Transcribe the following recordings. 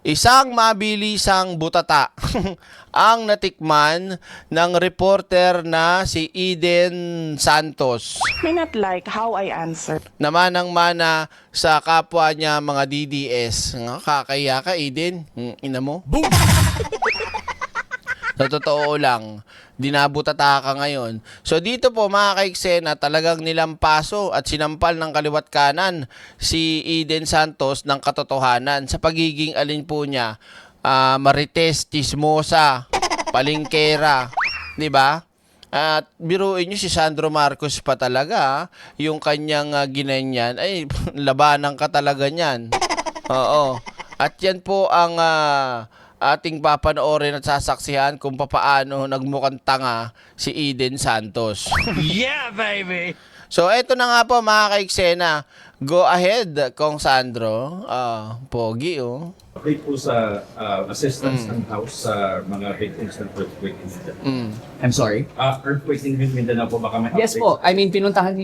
Isang mabilisang butata ang natikman ng reporter na si Eden Santos. May not like how I answered. Namanang-mana sa kapwa niya mga DDS. Kakaya ka, Eden. Ina mo. Boom! Sa totoo lang, dinabutata ka ngayon. So dito po mga kaiksena, talagang nilampaso at sinampal ng kaliwat kanan si Eden Santos ng katotohanan sa pagiging alin po niya, marites, chismosa, palingkera, di ba? At biruin nyo si Sandro Marcos pa talaga, yung kanyang ginanyan, ay labanan ka talaga niyan. Oo. At yan po ang ating papanoorin at sasaksihan kung papaano nagmukhang tanga si Eden Santos. Yeah, baby! So, eto na nga po mga kaiksena. Go ahead, Kong Sandro. Pogi, oh. Okay po sa assistance ng House sa mga victims ng earthquake in Mindanao. I'm sorry? Earthquake in Mindanao po, baka may Yes update? po. I mean, pinuntahan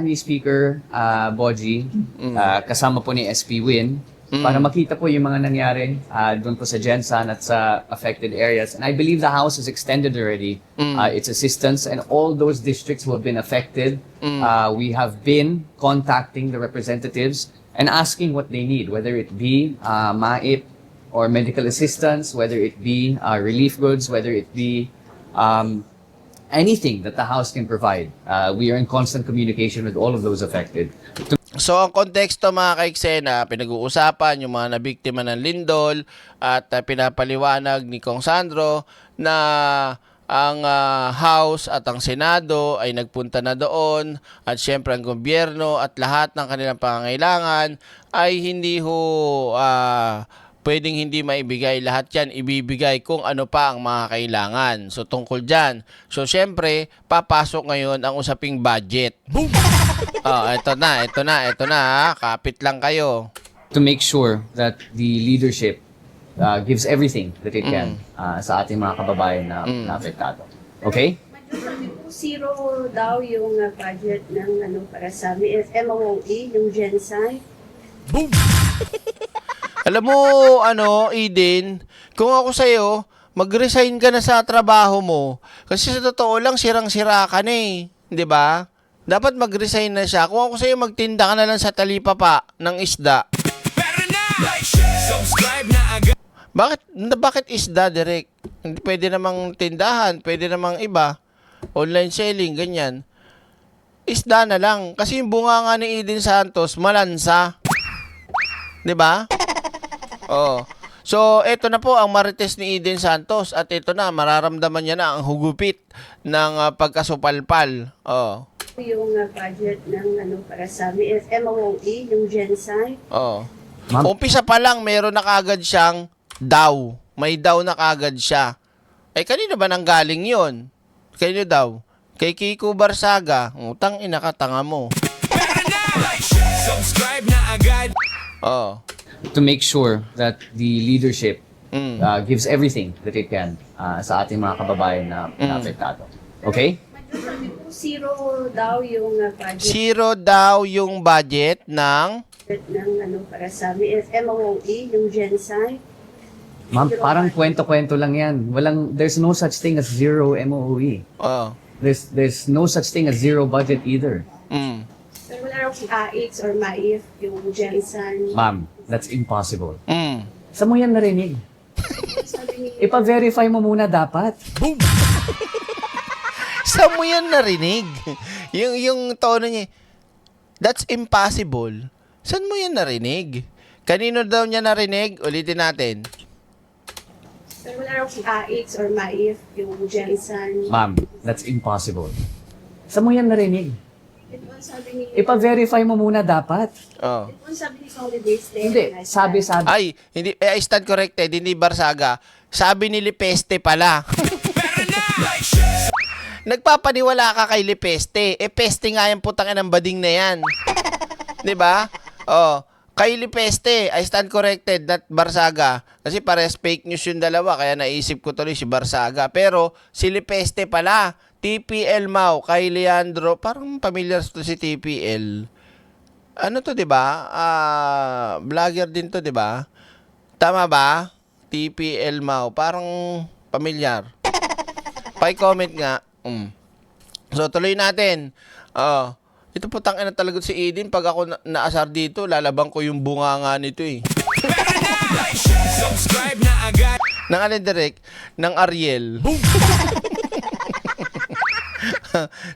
ni Speaker Boji, kasama po ni SP Win, para makita po yung mga nangyari doon po sa Gensan at sa affected areas. And I believe the House has extended already its assistance, and all those districts who have been affected, we have been contacting the representatives and asking what they need, whether it be MAIP or medical assistance, whether it be relief goods, whether it be anything that the House can provide. We are in constant communication with all of those affected. So, ang konteksto mga kaiksena, pinag-uusapan yung mga nabiktima ng lindol at pinapaliwanag ni Kong Sandro na ang House at ang Senado ay nagpunta na doon at syempre ang gobyerno at lahat ng kanilang pangangailangan ay hindi pwedeng hindi maibigay. Lahat yan ibibigay kung ano pa ang mga kailangan. So tungkol dyan. So syempre, papasok ngayon ang usaping budget. Boom! Ito na. Kapit lang kayo. To make sure that the leadership gives everything that it can sa ating mga kababayan na apektado. Okay? Sabi po, zero daw yung budget ng para sa MOE, yung Gensan. Alam mo, Eden, kung ako sa'yo, mag-resign ka na sa trabaho mo. Kasi sa totoo lang, sirang-sira ka na eh. 'Di ba? Dapat mag-resign na siya. Kung ako sa'yo, magtinda ka na lang sa talipapa ng isda. Subscribe na agad! Bakit isda, direct? Hindi pwede namang tindahan, pwede namang iba. Online selling, ganyan. Isda na lang. Kasi yung bunga nga ni Eden Santos, malansa. 'Di ba? Oh. So, eto na po ang marites ni Eden Santos at ito na, mararamdaman niya na ang hugupit ng pagkasupalpal. Oh. Yung budget ng para sa MOE, yung Gensan. Oh. Ma'am? Umpisa pa lang, meron na kagad siyang daw. May daw na kagad siya. Kanino ba nanggaling yon? Kanino daw? Kay Kiko Barsaga. Utang ina ka, tanga mo. Subscribe na agad! Oh. To make sure that the leadership gives everything that it can sa ating mga kababayan na apektado. Okay? Sabi po, zero daw yung budget Zero daw yung budget ng ng para sa MOE, yung Gensan. Ma'am, parang kwento-kwento lang yan. There's no such thing as zero MOE. oh. There's no such thing as zero budget either. Pero wala raw AX or MAIF, yung Gensan. Ma'am, that's impossible. Sa Saan mo yan narinig? Sabi ni Ipa-verify mo muna dapat. mo yan narinig? yung tono niya, that's impossible. Saan mo yan narinig? Kanino daw niya narinig? Ulitin natin. pero wala raw AX or MAIF, yung Gensan. Ma'am, that's impossible. Saan mo yan narinig? Ito ang sabi ni Ipa-verify mo muna dapat. Oh. ito ang sabi ni Holiday Stay. Hindi, sabi. Ay, hindi, I stand corrected, hindi Barsaga. Sabi ni Lipeste pala. Nagpapaniwala ka kay Lipeste. Peste nga yung putang ng bading na yan. 'Di ba? Oh, kay Lipeste, I stand corrected, not Barsaga. Kasi pares fake news yung dalawa, kaya naisip ko tuloy si Barsaga. Pero si Lipeste pala, TPL Mau, kay Leandro, parang familiar to si TPL. Ano to, 'di ba? Vlogger din to, 'di ba? Tama ba? TPL Mau. Parang pamilyar. Pa-comment nga. So, tuloy natin. Ito po tangina talaga si Eden. Pag ako naasar dito, lalabang ko yung bunganga nito eh. Subscribe na agad. Ng alin direct? Ng Ariel.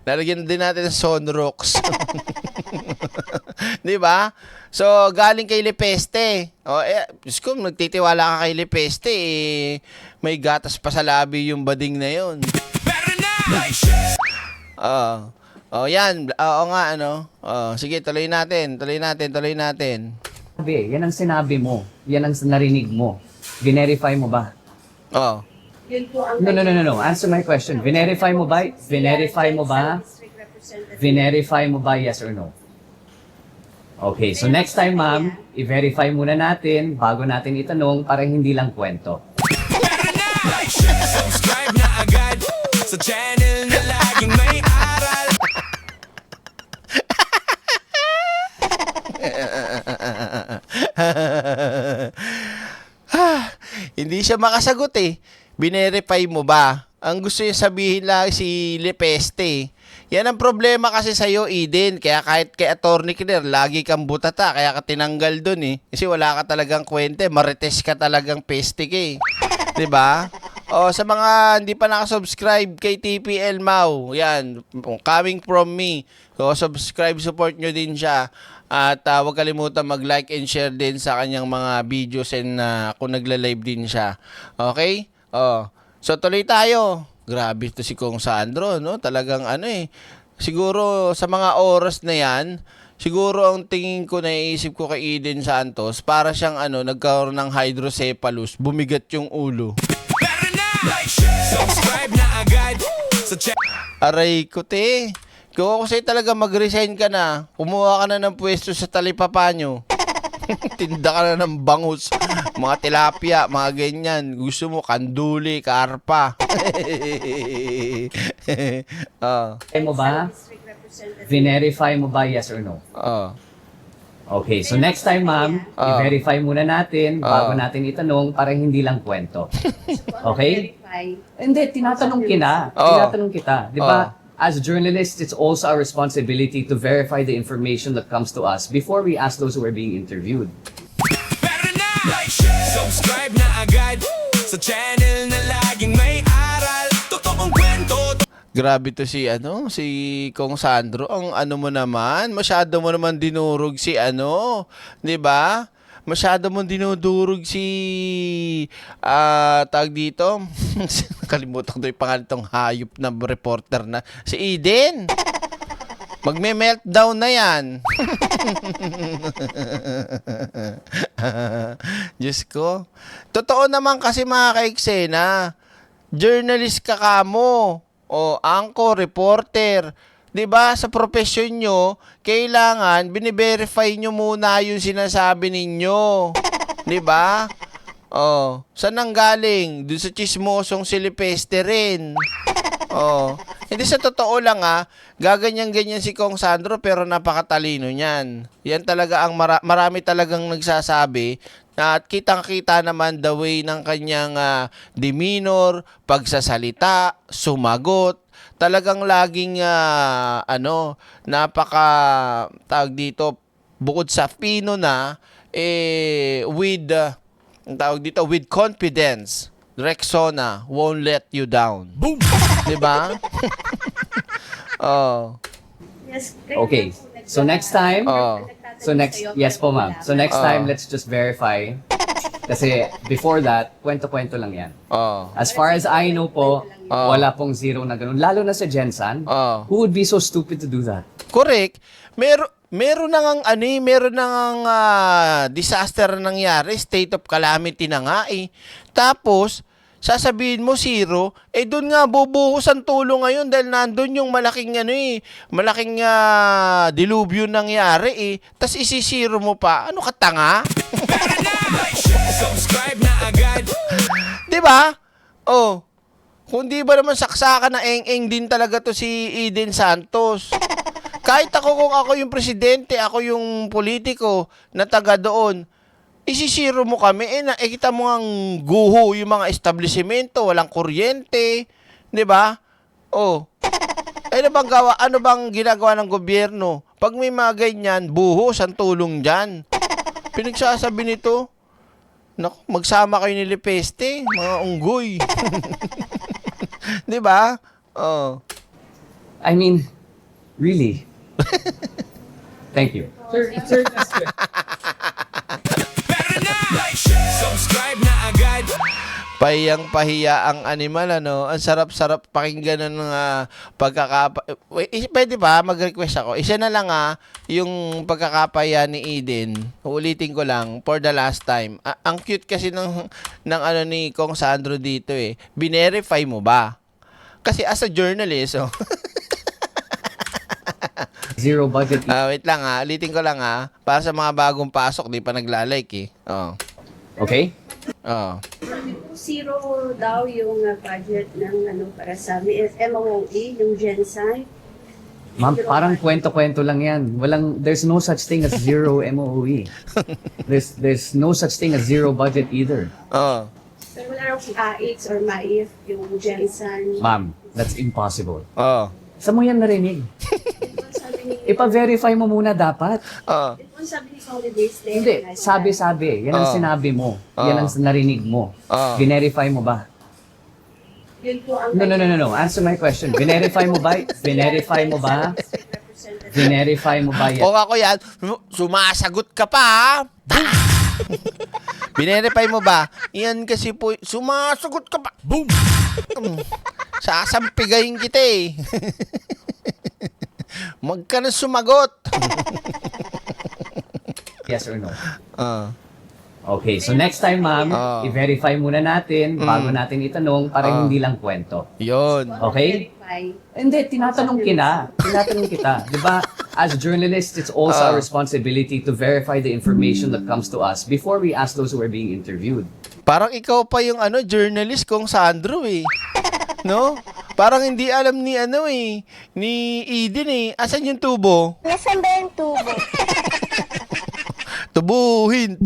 Nalagyan din natin ng Sonrox. Di ba? So, galing kay Lepeste. Diyos ko, nagtitiwala ka kay Lepeste, may gatas pa sa labi yung bading na yun. Better na. Yan. Oo nga, ano. Sige, tuloy natin. Sabi, yan ang sinabi mo. Yan ang narinig mo. Verify mo ba? Yun po ang No. Answer my question. Verify mo ba? Verify mo ba? Verify mo ba, yes or no? Okay, so next time, ma'am, i-verify muna natin bago natin itanong para hindi lang kwento. Better na. Subscribe na agad sa channel na laging may aral. Hindi siya makasagot eh. Binerify mo ba? Ang gusto niya sabihin lang si Lepeste. Yan ang problema kasi sa'yo, Eden. Kaya kahit kay Attorney Claire, lagi kang butata. Kaya ka tinanggal dun eh. Kasi wala ka talagang kwente. Marites ka talagang peste ka eh. Diba? Sa mga hindi pa nakasubscribe kay TPL Mau, yan, coming from me. So, subscribe, support nyo din siya. At huwag kalimutan mag-like and share din sa kanyang mga videos and kung nagla-live din siya. Okay? So, tuloy tayo. Grabe to si Kong Sandro, no? Talagang siguro sa mga oras na yan, siguro ang tingin ko, naiisip ko kay Eden Santos, para siyang nagkaroon ng hydrocephalus, bumigat yung ulo. Better na. Subscribe na agad sa channel. Aray ko, te. Kung ako sa'yo talaga mag-resign ka na, kumuha ka na ng pwesto sa Talipapa nyo. Tinda ka na ng bangus, mga tilapia, mga ganyan. Gusto mo, kanduli, karpa. Verify mo ba? Verify mo ba, yes or no? Okay, so next time, ma'am, i-verify muna natin bago natin itanong para hindi lang kwento. Okay? Hindi, tinatanong kita. Di ba? As journalists, it's also our responsibility to verify the information that comes to us before we ask those who are being interviewed. Better na. Subscribe na agad sa channel na laging may aral. Totoong kwento. Grabe to si Kong Sandro. Ang mo naman, masyado mo naman dinurog si 'di ba? Masyado mo dinudurog si tag dito. Kalimutan ko 'yung pangalan tong hayop na reporter na si Eden. Magme-meltdown na 'yan. Diyos ko. Totoo naman kasi mga ka-eksena. Journalist ka kamo. Anchor, reporter. 'Di ba sa profesyon nyo, kailangan bini-verify nyo muna yung sinasabi ninyo. 'Di ba? Saan nang galing? Doon sa chismosong si Lepeste rin. Hindi sa totoo lang gaganyan-ganyan si Kong Sandro pero napakatalino niyan. Yan talaga ang marami talagang nagsasabi at kitang-kita naman the way ng kanyang demeanor, pagsasalita, sumagot. Talagang laging napaka tawag dito bukod sa pino na with with confidence. Rexona won't let you down. Boom. 'Di ba? Yes, Okay, so next time, yes po ma'am. So next time, let's just verify. Kasi before that, kwento-kwento lang yan. As far as I know po, wala pong zero na ganun. Lalo na sa Jensan, who would be so stupid to do that? Correct. Meron na ngang meron na ngang disaster na nangyari, state of calamity na nga eh. Tapos sasabihin mo zero, doon nga bubuhos ang tulo ngayon dahil nandun yung malaking malaking dilubyo nangyari eh. Tas isisiro mo pa, ano ka tanga? Subscribe na agad. 'Di ba? Kung di ba naman saksakan na eng-eng din talaga to si Eden Santos. Kahit kung ako yung presidente, ako yung politiko na taga doon, Isisiro mo kami, kita mo ang guho yung mga establishmento, walang kuryente, di ba? Oh. Ano bang ginagawa ng gobyerno? Pag may mga ganyan, buhos ang tulong dyan. Pinagsasabi nito, naku, magsama kayo ni Lepeste, mga unggoy. Di ba? Oh. I mean, really? Thank you. Sir, last question. Pero na, like, share, subscribe na agad. Pahiyang-pahiya ang animal, ano? Ang sarap-sarap pakinggan ng pwede ba mag-request ako? Isa na lang yung pagkakapahiya ni Eden. Uulitin ko lang for the last time. Ang cute kasi ng ano ni Kong Sandro dito eh. Binerify mo ba? Kasi as a journalist, Zero budget. wait lang ulitin ko lang para sa mga bagong pasok, di pa naglalike eh. Okay? Zero daw yung budget ng para sa MOE, yung GenSci. Ma'am, parang kwento-kwento lang yan. There's no such thing as zero MOE. There's no such thing as zero budget either. Pero wala raw AX or MAIF, yung GenSci. Ma'am, that's impossible. Oh. Saan mo yan narinig? Ipa-verify mo muna dapat. Ito sabi ni Solidays. Hindi, sabi-sabi. Yan ang sinabi mo. Yan ang narinig mo. Verify mo ba? Yun po ang No. Answer my question. Verify mo ba? Verify mo ba? Verify mo ba yan? O ako yan, sumasagot ka pa Binerify mo ba? Yan kasi po, sumasagot ka pa. Boom! Sasampigayin kita eh. Huwag ka na sumagot. Yes or no? Okay, so next time, ma'am, i-verify muna natin bago natin itanong para hindi lang kwento. Yun. Okay? Hindi, tinatanong kita. Di ba? As journalists, it's also our responsibility to verify the information that comes to us before we ask those who are being interviewed. Parang ikaw pa yung journalist kong Sandro eh. No? Parang hindi alam ni ni Eden eh. Asan yung tubo? Nasaan ba yung tubo? Tubuhin.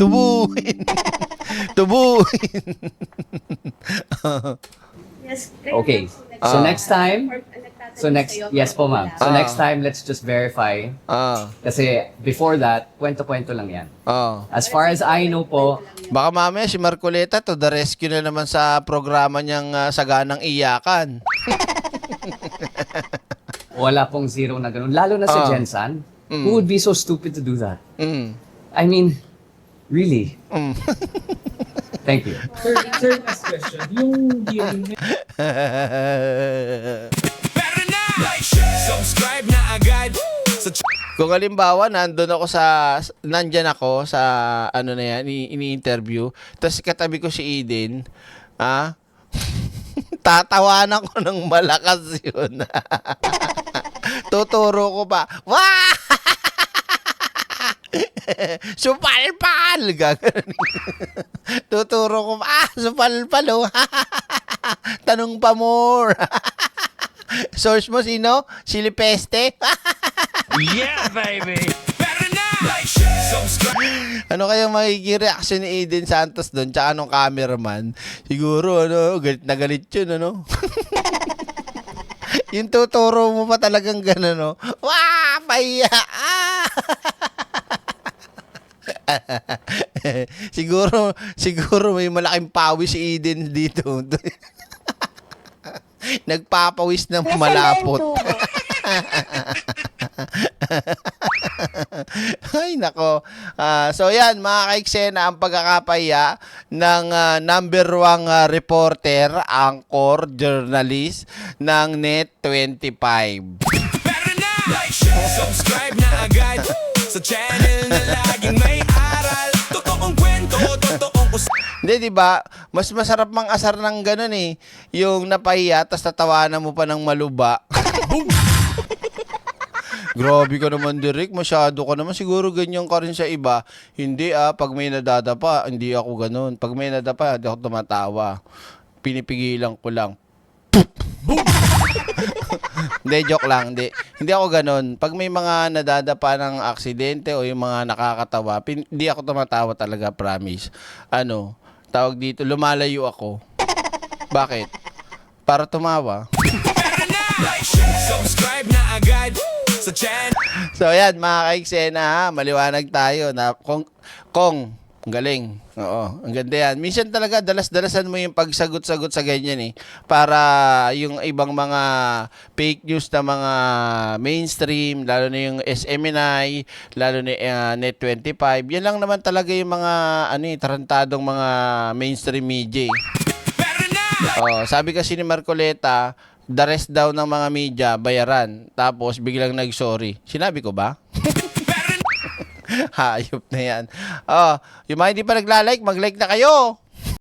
Yes. Okay. So next time, yes po ma'am. So next time, let's just verify. Kasi before that, kwento-kwento lang yan. As far as I know po, Baka mamaya si Marcoleta to the rescue na naman sa programa niyang Saganang Iyakan. wala pong zero na ganun. Lalo na sa Jensan. Who would be so stupid to do that? I mean, really? Thank you. Sir, last question. Yung hearing Pero na, like, share, subscribe na agad. Sa Kung halimbawa, nandyan ako sa, na yan, ini-interview, tapos katabi ko si Eden, tatawanan ko ng malakas yun. Tuturo ko pa, wah! Supalpal! Gaganin. Tuturo ko pa, supalpal, oh. Tanong pa more. Source mo sino? Si Lepeste? yeah, baby! Pero na, like, share, subscribe. Ano kaya magiging reaction ni Eden Santos doon tsaka nung cameraman? Siguro, galit na galit yun, Yung tuturo mo pa talagang gano'n, no? Wah! Pahiya! siguro may malaking pawis si Eden dito. Nagpapawis ng malapot. Ay, nako. So yan, mga kaiksena, ang pagkakapahiya ng number 1 reporter, anchor, journalist ng Net25. Pero na, like, share, subscribe na agad. Sa channel na laging may aral. Totoong kwento, totoong Hindi, di ba? Mas masarap mang asar ng ganun eh. Yung napahiya, tas tatawanan mo pa ng maluba. Grabe ka naman, Derek. Masyado ka naman. Siguro ganyan ka rin sa iba. Hindi pag may nadadapa, hindi ako ganun. Pag may nadapa, hindi ako tumatawa. Pinipigilan ko lang. Poop! Hindi, joke lang. Hindi ako ganun. Pag may mga nadadapa ng aksidente o yung mga nakakatawa, hindi ako tumatawa talaga, promise. Tawag dito, lumalayo ako. Bakit? Para tumawa. Like, share, subscribe na agad sa channel. So, ayan, mga ka-eksena, ha? Maliwanag tayo na Kong, ang galing. Oo, ang ganda yan. Minsan talaga, dalas-dalasan mo yung pagsagot-sagot sa ganyan eh. Para yung ibang mga fake news na mga mainstream, lalo na yung SMNI, lalo na Net25, yan lang naman talaga yung mga tarantadong mga mainstream media eh. Pero na! Oh, sabi kasi ni Marcoleta, the rest daw ng mga media, bayaran. Tapos biglang nag-sorry. Sinabi ko ba? Hayop na yan. Oh, yung mga hindi pa nagla-like, mag-like na kayo.